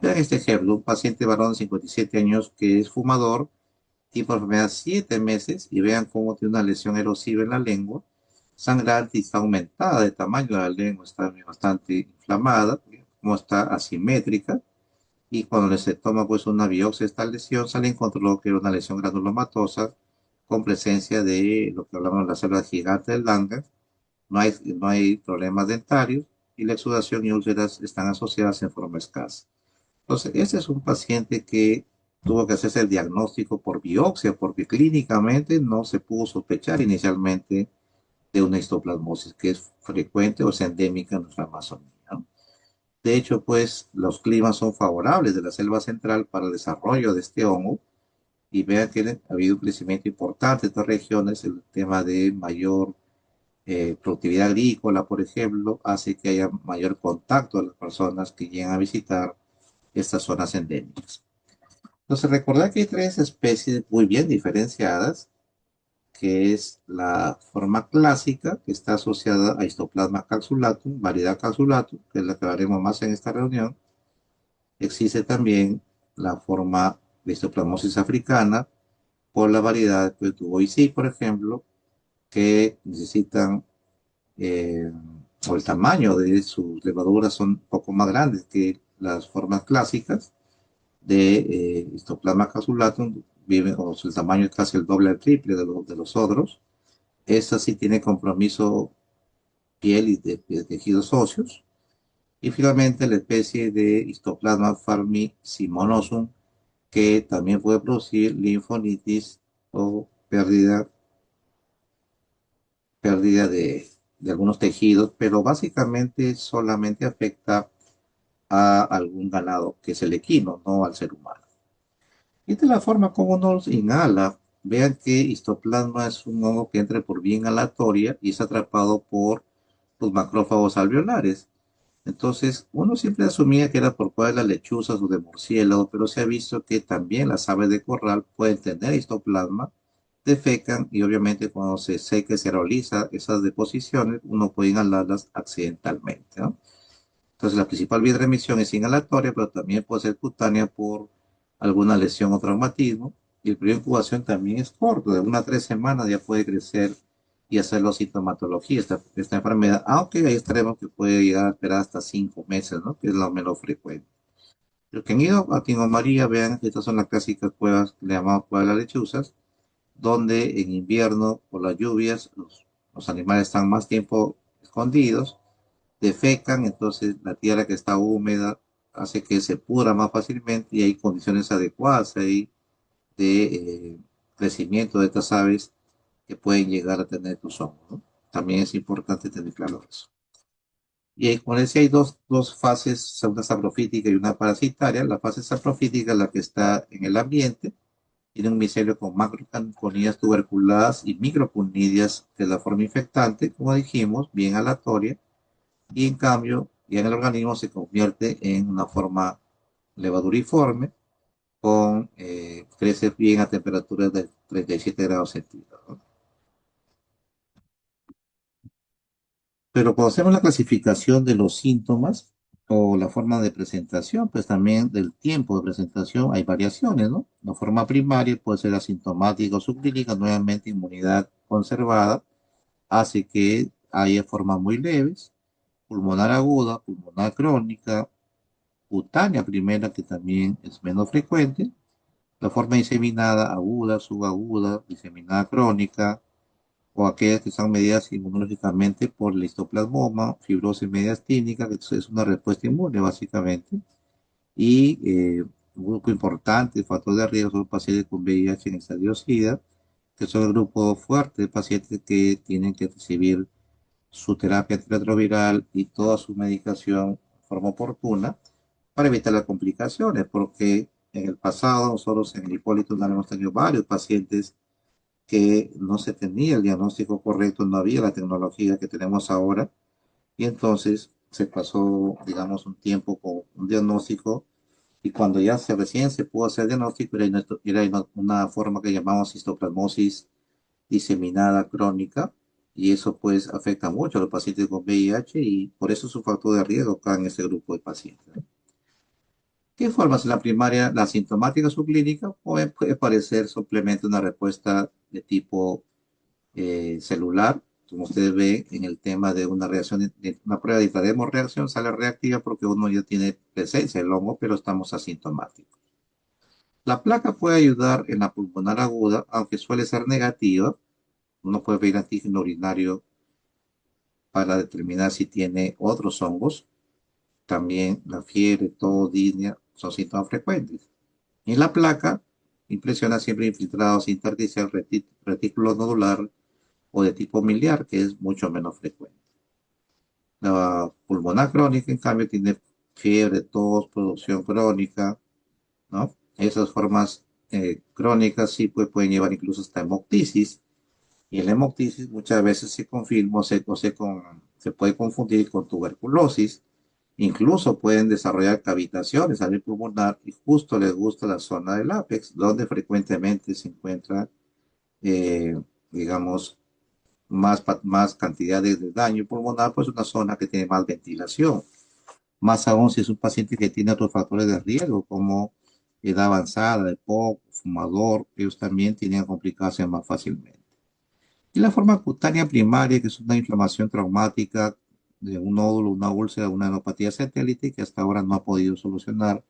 Vean este ejemplo, un paciente varón de 57 años que es fumador, tipo de enfermedad 7 meses, y vean cómo tiene una lesión erosiva en la lengua, sangrante y está aumentada de tamaño, la lengua está bastante inflamada, como está asimétrica, y cuando se toma pues una biopsia de esta lesión, se le encontró que era una lesión granulomatosa con presencia de lo que hablamos de la célula gigante del Langerhans, no hay problemas dentarios y la exudación y úlceras están asociadas en forma escasa. Entonces, ese es un paciente que tuvo que hacerse el diagnóstico por biopsia porque clínicamente no se pudo sospechar inicialmente de una histoplasmosis que es frecuente o es endémica en nuestra Amazonía, ¿no? De hecho, pues los climas son favorables de la selva central para el desarrollo de este hongo y vean que ha habido un crecimiento importante en estas regiones. El tema de mayor productividad agrícola, por ejemplo, hace que haya mayor contacto de las personas que llegan a visitar estas zonas endémicas. Entonces, recordad que hay tres especies muy bien diferenciadas, que es la forma clásica, que está asociada a Histoplasma capsulatum, variedad capsulatum, que es la que hablaremos más en esta reunión. Existe también la forma de histoplasmosis africana por la variedad de Dubois, por ejemplo, que necesitan, eh, o el tamaño de sus levaduras son un poco más grandes que las formas clásicas de Histoplasma capsulatum, viven, o el tamaño es casi el doble al triple de los otros. Esta sí tiene compromiso piel y de tejidos óseos. Y finalmente la especie de Histoplasma farmicimonosum, que también puede producir linfonitis o pérdida de algunos tejidos, pero básicamente solamente afecta a algún ganado, que es el equino, no al ser humano. Y esta es la forma como uno inhala. Vean que histoplasma es un hongo que entra por vía inhalatoria y es atrapado por los macrófagos alveolares. Entonces, uno siempre asumía que era por cuál de las lechuzas o de murciélago, pero se ha visto que también las aves de corral pueden tener histoplasma, defecan y obviamente cuando se seca y se realiza esas deposiciones, uno puede inhalarlas accidentalmente, ¿no? Entonces, la principal vía de remisión es inhalatoria, pero también puede ser cutánea por alguna lesión o traumatismo. Y el periodo de incubación también es corto, de 1 a 3 semanas ya puede crecer y hacer la sintomatología esta enfermedad, aunque hay extremos que puede llegar a esperar hasta 5 meses, ¿no? Que es lo menos frecuente. Los que han ido a Tingo María, vean, estas son las clásicas cuevas que le llamamos cuevas de las lechuzas, donde en invierno, por las lluvias, los animales están más tiempo escondidos, defecan, entonces la tierra que está húmeda hace que se pudra más fácilmente y hay condiciones adecuadas ahí de crecimiento de estas aves que pueden llegar a tener tus hongos, ¿no? También es importante tener claro eso. Y ahí, como decía, hay dos fases, una saprofítica y una parasitaria. La fase saprofítica es la que está en el ambiente, tiene un micelio con macroconidias tuberculadas y microconidias, que es la forma infectante, como dijimos, bien aleatoria, y en cambio, ya en el organismo se convierte en una forma levaduriforme, crece bien a temperaturas de 37 grados centígrados, ¿no? Pero cuando hacemos la clasificación de los síntomas o la forma de presentación, pues también del tiempo de presentación hay variaciones, ¿no? La forma primaria puede ser asintomática o subclínica, nuevamente inmunidad conservada, hace que haya formas muy leves, pulmonar aguda, pulmonar crónica, cutánea primera, que también es menos frecuente, la forma diseminada aguda, subaguda, diseminada crónica, o aquellas que son medidas inmunológicamente por el histoplasmoma, fibrosis mediastínica, que es una respuesta inmune básicamente, y un grupo importante, factor de riesgo, son pacientes con VIH en estadio SIDA, que son el grupo fuerte de pacientes que tienen que recibir su terapia antirretroviral y toda su medicación de forma oportuna para evitar las complicaciones, porque en el pasado nosotros en el Hipólito no hemos tenido varios pacientes que no se tenía el diagnóstico correcto, no había la tecnología que tenemos ahora, y entonces se pasó, digamos, un tiempo con un diagnóstico, y cuando ya recién se pudo hacer diagnóstico, era una forma que llamamos histoplasmosis diseminada crónica, y eso pues afecta mucho a los pacientes con VIH, y por eso es un factor de riesgo acá en ese grupo de pacientes, ¿no? ¿Qué formas en la primaria, la sintomática subclínica puede parecer simplemente una respuesta de tipo celular, como ustedes ven en el tema de una reacción, de una prueba de reacción, sale reactiva porque uno ya tiene presencia del hongo, pero estamos asintomáticos. La placa puede ayudar en la pulmonar aguda, aunque suele ser negativa. Uno puede pedir antígeno urinario para determinar si tiene otros hongos. También la fiebre, tos, disnea son síntomas frecuentes. En la placa, impresiona siempre infiltrados intersticial retículo nodular o de tipo miliar, que es mucho menos frecuente. La pulmonar crónica, en cambio, tiene fiebre, tos, producción crónica, ¿no? Esas formas crónicas sí pueden llevar incluso hasta hemoptisis, y la hemoptisis muchas veces se confirma se puede confundir con tuberculosis. Incluso pueden desarrollar cavitaciones a nivel pulmonar y justo les gusta la zona del ápex, donde frecuentemente se encuentra, eh, digamos, más cantidad de daño pulmonar, pues una zona que tiene más ventilación. Más aún si es un paciente que tiene otros factores de riesgo, como edad avanzada, EPOC, fumador, ellos también tienen complicarse más fácilmente. Y la forma cutánea primaria, que es una inflamación traumática de un nódulo, una úlcera, una neuropatía satélite, que hasta ahora no ha podido solucionar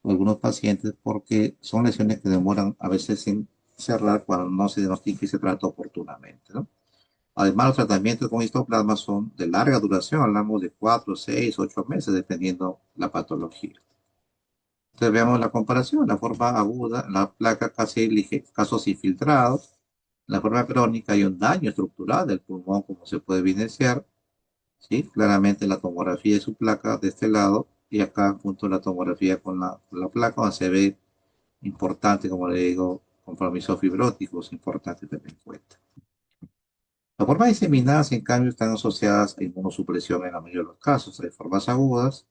algunos pacientes porque son lesiones que demoran a veces en cerrar cuando no se diagnostica y se trata oportunamente, ¿no? Además, los tratamientos con histoplasma son de larga duración, hablamos de 4, 6, 8 meses, dependiendo la patología. Entonces, veamos la comparación. La forma aguda, la placa casos infiltrados. La forma crónica hay un daño estructural del pulmón, como se puede evidenciar, ¿sí? Claramente la tomografía de su placa de este lado, y acá junto a la tomografía con la placa, donde se ve importante, como le digo, compromiso fibrótico, es importante tener en cuenta. Las formas diseminadas, en cambio, están asociadas a inmunosupresión en la mayoría de los casos. Hay formas agudas,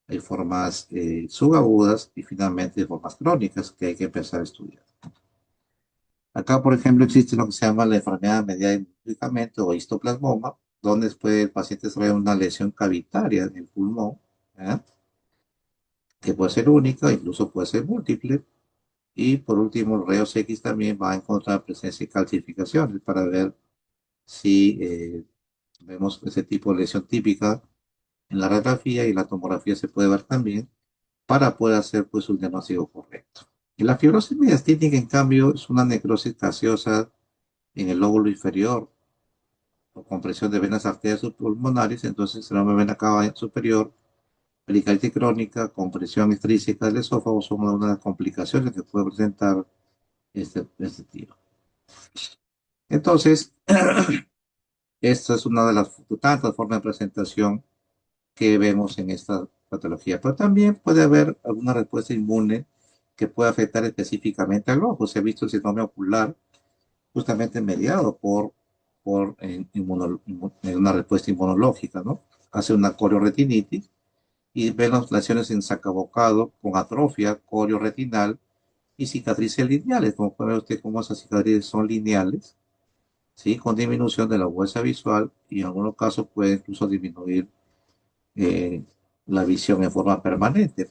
hay formas subagudas y finalmente formas crónicas que hay que empezar a estudiar. Acá, por ejemplo, existe lo que se llama la enfermedad mediada inmunológicamente o histoplasmoma, donde después el paciente trae una lesión cavitaria en el pulmón, ¿eh? que puede ser única, incluso puede ser múltiple. Y por último, el rayos X también va a encontrar presencia de calcificaciones para ver si vemos ese tipo de lesión típica en la radiografía, y la tomografía se puede ver también para poder hacer pues un diagnóstico correcto. Y la fibrosis mediastínica, en cambio, es una necrosis gaseosa en el lóbulo inferior o compresión de venas arterias subpulmonares. Entonces, la vena cava superior, pericarditis crónica, compresión extrínseca del esófago son una de las complicaciones que puede presentar este tipo. Entonces, esta es una de las tantas formas de presentación que vemos en esta patología. Pero también puede haber alguna respuesta inmune que puede afectar específicamente al ojo. Se ha visto el síndrome ocular justamente mediado por una respuesta inmunológica, ¿no? Hace una corioretinitis y vemos lesiones en sacabocado con atrofia corioretinal y cicatrices lineales. Como puede ver usted, cómo esas cicatrices son lineales, ¿sí? Con disminución de la huesa visual, y en algunos casos puede incluso disminuir eh, la visión en forma permanente.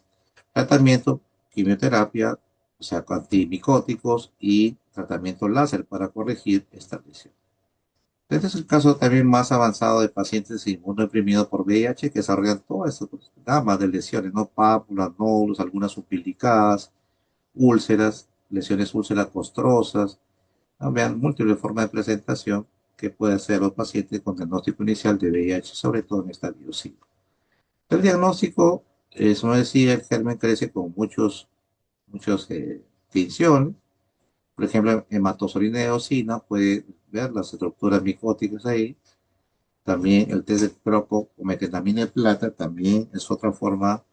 Tratamiento, quimioterapia, o sea, antimicóticos y tratamiento láser para corregir esta lesión. Este es el caso también más avanzado de pacientes inmunodeprimidos por VIH que desarrollan todas estas gamas de lesiones, ¿no? Pápulas, nódulos, algunas subpelicadas, úlceras, lesiones úlceras costrosas. ¿No? Vean múltiples formas de presentación que puede hacer los pacientes con diagnóstico inicial de VIH, sobre todo en estadio 5. El diagnóstico, eso me decía, el germen crece con muchos tinciones. Por ejemplo, hematoxilina de eosina, puede ver las estructuras micóticas ahí. También el test de croco o metenamina de plata también es otra forma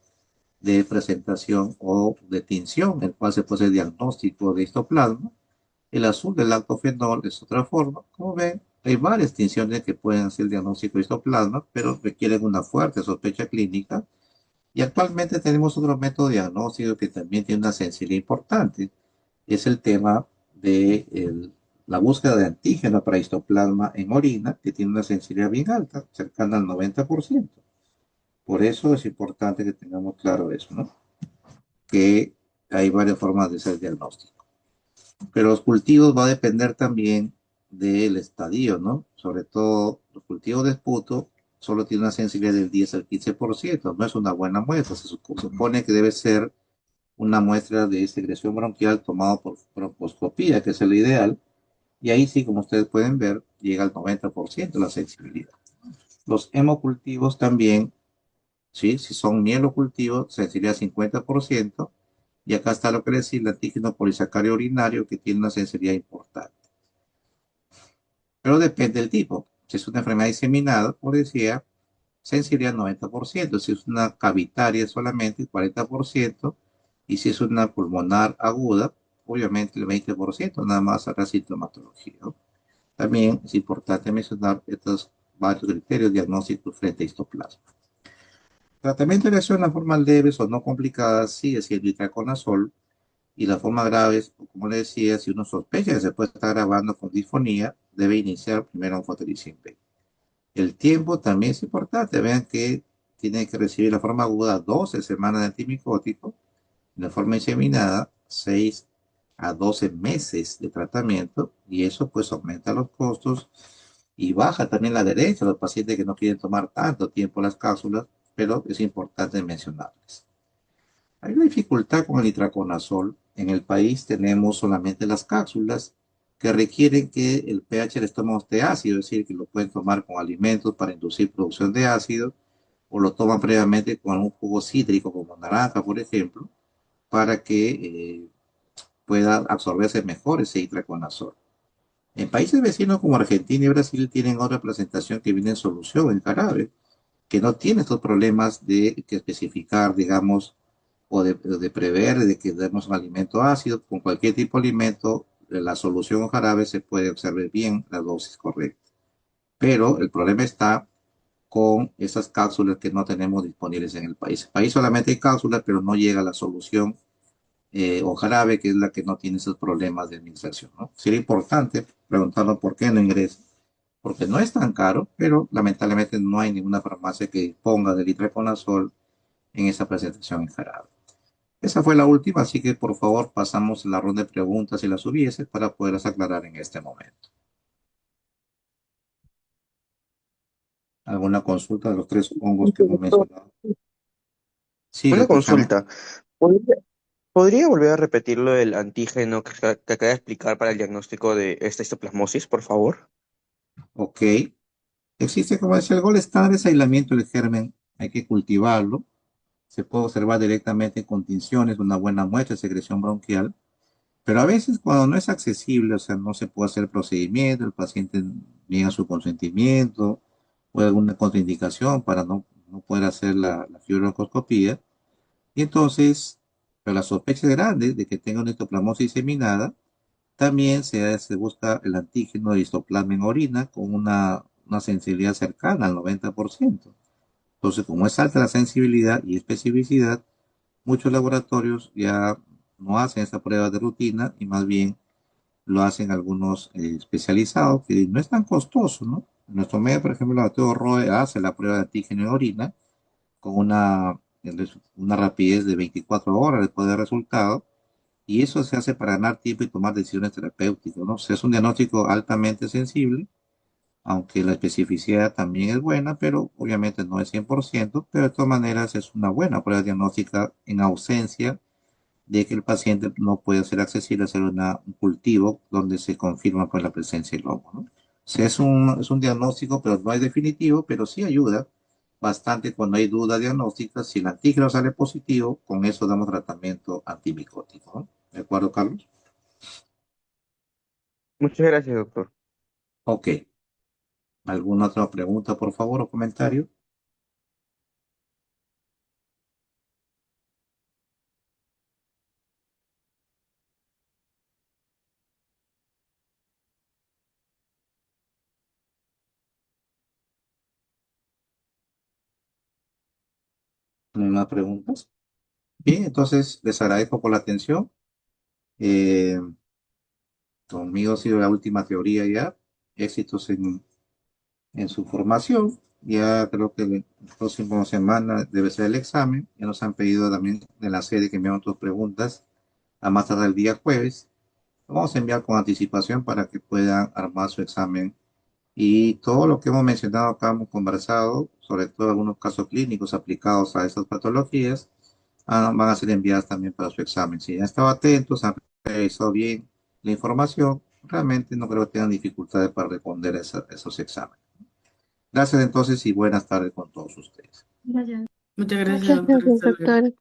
de presentación o de tinción, el cual se puede hacer diagnóstico de histoplasma. El azul del lactofenol es otra forma. Como ven, hay varias tinciones que pueden hacer el diagnóstico de histoplasma, pero requieren una fuerte sospecha clínica. Y actualmente tenemos otro método diagnóstico que también tiene una sensibilidad importante. Es el tema de la búsqueda de antígeno para histoplasma en orina, que tiene una sensibilidad bien alta, cercana al 90%. Por eso es importante que tengamos claro eso, ¿no? Que hay varias formas de hacer diagnóstico. Pero los cultivos va a depender también del estadio, ¿no? Sobre todo los cultivos de esputo solo tienen una sensibilidad del 10 al 15%, no es una buena muestra. Se supone que debe ser una muestra de secreción bronquial tomado por broncoskopía, que es el ideal, y ahí sí, como ustedes pueden ver, llega al 90% la sensibilidad. Los hemocultivos también, ¿sí? Si son mielocultivos, sensibilidad 50%, y acá está lo que decía el antígeno polisacario urinario, que tiene una sensibilidad importante. Pero depende del tipo. Si es una enfermedad diseminada, como decía, sensibilidad 90%. Si es una cavitaria solamente, 40%. Y si es una pulmonar aguda, obviamente el 20%, nada más hará sintomatología, ¿no? También es importante mencionar estos varios criterios diagnósticos frente a histoplasma. Tratamiento de reacción en las formas leves o no complicadas sigue siendo itraconazol, y las formas graves, como le decía, si uno sospecha que se puede estar agravando con disfonía, debe iniciar primero un fotericin B. El tiempo también es importante. Vean que tiene que recibir la forma aguda 12 semanas de antimicótico, la forma inseminada 6 a 12 meses de tratamiento, y eso pues aumenta los costos y baja también la derecha a los pacientes que no quieren tomar tanto tiempo las cápsulas, pero es importante mencionarles. Hay una dificultad con el itraconazol. En el país tenemos solamente las cápsulas que requieren que el pH del estómago esté ácido, es decir, que lo pueden tomar con alimentos para inducir producción de ácido, o lo toman previamente con un jugo cítrico como naranja, por ejemplo, para que pueda absorberse mejor ese itraconazol. En países vecinos como Argentina y Brasil tienen otra presentación que viene en solución, en jarabe, que no tiene estos problemas de que especificar, digamos, o de prever de que demos un alimento ácido. Con cualquier tipo de alimento, la solución o jarabe se puede observar bien la dosis correcta. Pero el problema está con esas cápsulas que no tenemos disponibles en el país. En el país solamente hay cápsulas, pero no llega la solución o jarabe, que es la que no tiene esos problemas de administración, ¿no? Sería importante preguntarnos por qué no ingresa, porque no es tan caro, pero lamentablemente no hay ninguna farmacia que ponga del itraconazol en esa presentación en jarabe. Esa fue la última, así que por favor pasamos la ronda de preguntas si las hubiese para poderlas aclarar en este momento. ¿Alguna consulta de los tres hongos que hemos Doctor, mencionado? Sí, le una escuchamos. consulta. ¿Podría, podría volver a repetir lo del antígeno que acaba de explicar para el diagnóstico de esta histoplasmosis, por favor? Ok. Existe, como decía, el gol estándar es aislamiento del germen. Hay que cultivarlo. Se puede observar directamente con tinciones, una buena muestra de secreción bronquial. Pero a veces cuando no es accesible, o sea, no se puede hacer el procedimiento, el paciente niega su consentimiento o alguna contraindicación para no poder hacer la fibroscopía. Y entonces, pero la sospecha es grande de que tenga una histoplasmosis diseminada, también se busca el antígeno de histoplasma en orina con una sensibilidad cercana al 90%. Entonces, como es alta la sensibilidad y especificidad, muchos laboratorios ya no hacen esta prueba de rutina y más bien lo hacen algunos especializados, que no es tan costoso, ¿no? En nuestro medio, por ejemplo, el laboratorio ROE hace la prueba de antígeno en orina con una rapidez de 24 horas después del resultado, y eso se hace para ganar tiempo y tomar decisiones terapéuticas, ¿no? O sea, es un diagnóstico altamente sensible, aunque la especificidad también es buena, pero obviamente no es 100%, pero de todas maneras es una buena prueba diagnóstica en ausencia de que el paciente no puede ser accesible a hacer un cultivo donde se confirma pues, la presencia del hongo, ¿no? O sea, es un diagnóstico, pero no es definitivo, pero sí ayuda bastante cuando hay duda diagnóstica. Si el antígeno sale positivo, con eso damos tratamiento antimicótico, ¿no? ¿De acuerdo, Carlos? Muchas gracias, doctor. Ok. ¿Alguna otra pregunta, por favor, o comentario? ¿No hay más preguntas? Bien, entonces les agradezco por la atención. Eh, Conmigo ha sido la última teoría ya. Éxitos en su formación. Ya creo que la próxima semana debe ser el examen. Ya nos han pedido también de la sede que enviaron tus preguntas a más tardar el día jueves. Lo vamos a enviar con anticipación para que puedan armar su examen. Y todo lo que hemos mencionado acá, hemos conversado, sobre todo algunos casos clínicos aplicados a estas patologías, van a ser enviadas también para su examen. Si han estado atentos, han revisado bien la información, realmente no creo que tengan dificultades para responder a esos exámenes. Gracias entonces y buenas tardes con todos ustedes. Muchas gracias, Muchas doctor. gracias, Hasta luego. doctor.